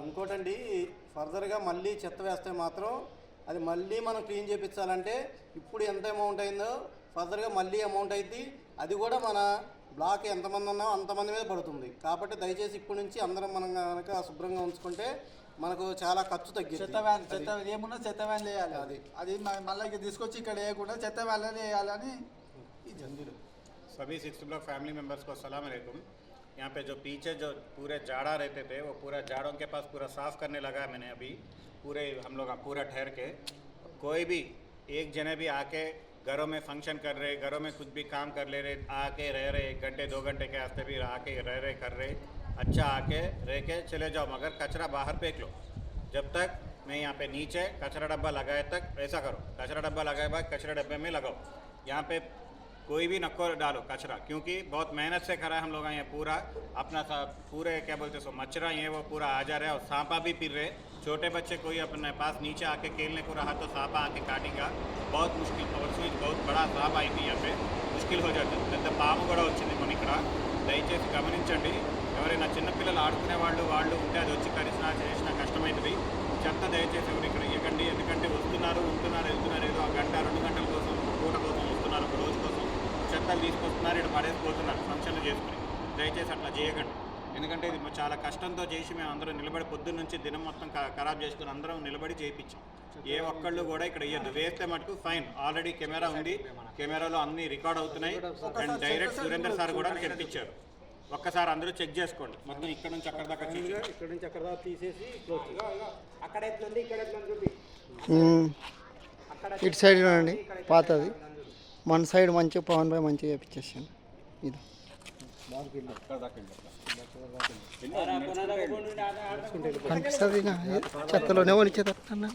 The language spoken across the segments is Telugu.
ఇంకోటండి, ఫర్దర్గా మళ్ళీ చెత్త వేస్తే మాత్రం అది మళ్ళీ మనం క్లీన్ చేయించాలంటే ఇప్పుడు ఎంత అమౌంట్ అయిందో ఫర్దర్గా మళ్ళీ అమౌంట్ అయింది. అది కూడా మన బ్లాక్ ఎంతమంది ఉన్నామో అంతమంది మీద పడుతుంది. కాబట్టి దయచేసి ఇప్పటి నుంచి అందరం మనం కనుక శుభ్రంగా ఉంచుకుంటే మనకు చాలా ఖర్చు తగ్గింది. చెత్త ఏమున్నా చెత్త వ్యాన్ వేయాలి. అది మళ్ళీ తీసుకొచ్చి ఇక్కడ వేయకుండా చెత్త వ్యాన్ వేయాలని. सभी 6 ब्लॉक फैमिली मेम्बर्स को अस्सलाम वालेकुम। यहाँ पे जो पीछे जो पूरे जाड़ा रहते थे वो पूरा जाड़ों के पास पूरा साफ़ करने लगा मैंने अभी पूरे हम लोग पूरा ठहर के। कोई भी एक जने भी आके घरों में फंक्शन कर रहे, घरों में कुछ भी काम कर ले रहे, आके रह रहे 1 घंटे 2 घंटे के वास्ते भी आके रह रहे कर रहे, अच्छा आके रह के चले जाओ, मगर कचरा बाहर फेंक लो। जब तक मैं यहाँ पे नीचे कचरा डब्बा लगाए तक ऐसा करो, कचरा डब्बा लगाए बाद कचरा डब्बे में लगाओ। यहाँ पे कोई भी नको डालो कचरा, क्योंकि बहुत मेहनत से करा है हम लोग ये पूरा अपना पूरे क्या बोलते सो मच्छरा ये वो पूरा आ जा रहा है और सांपा भी फिर रहे। छोटे बच्चे कोई अपने पास नीचे आके खेलने को रहा तो सांपा आके काटेगा, बहुत मुश्किल। और स्विच बहुत बड़ा सांप आई थी यहाँ पे, मुश्किल हो जाता है। పెద్ద పాము కూడా వచ్చింది మన ఇక్కడ, దయచేసి గమనించండి। ఎవరైనా చిన్నపిల్లలు ఆడుకునే వాళ్ళు ఉంటే అది వచ్చి కరిసినా చేసినా కష్టమవుతుంది। చెత్త దయచేసి ఎవరు ఇక్కడ ఇవ్వకండి, ఎందుకంటే వస్తున్నారు ఉంటున్నారు వెళ్తున్నారు, ఏదో 1 గంట 2 గంటల కోసం పూట కోసం వస్తున్నారు, ఒక రోజు కోసం చెత్తలు తీసుకొస్తున్నారు, ఇక్కడ పడేసిపోతున్నారు ఫంక్షన్లు చేసుకుని। దయచేసి అట్లా చేయకండి, ఎందుకంటే ఇది చాలా కష్టంతో చేసి మేము అందరం నిలబడి పొద్దున్న నుంచి దినం మొత్తం ఖరాబ్ చేసుకుని అందరం నిలబడి చేయించాం। ఏ ఒక్కళ్ళు కూడా ఇక్కడ ఇయ్యద్దు, వేస్తే మటుకు ఫైన్। ఆల్రెడీ కెమెరా ఉంది, కెమెరాలో అన్ని రికార్డ్ అవుతున్నాయి అండ్ డైరెక్ట్ సురేందర్ సార్ కూడా చెప్పించారు। ఒక్కసారి అందరూ చెక్ చేసుకోండి మొత్తం ఇక్కడ నుంచి అక్కడ దాకా, ఇక్కడ నుంచి అక్కడ దాకా తీసేసి అక్కడ ఇటు సైడ్ రండి పాతది, మన సైడ్ మంచిగా పవన్ భాయ్ మంచిగా చేపించేసాను। ఇది కనిపిస్తుంది చెత్తలోనే వణిచేదన్నా।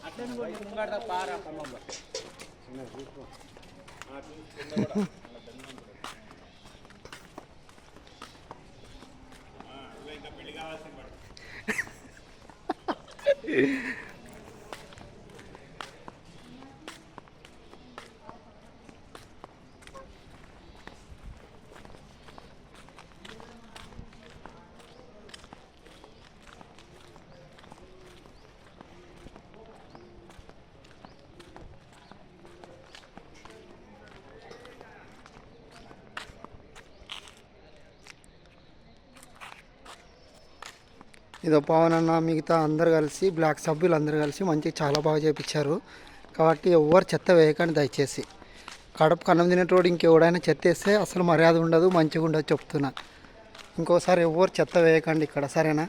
ఇదో పవన్ అన్న మిగతా అందరు కలిసి బ్లాక్ సభ్యులు అందరు కలిసి మంచిగా చాలా బాగా చేయించారు। కాబట్టి ఎవరు చెత్త వేయకండి దయచేసి। కడుపుకు అన్నం తినేటోడు ఇంకెవడైనా చెత్త వేస్తే అసలు మర్యాద ఉండదు, మంచిగా ఉండదు చెప్తున్నా। ఇంకోసారి ఎవరు చెత్త వేయకండి ఇక్కడ, సరేనా?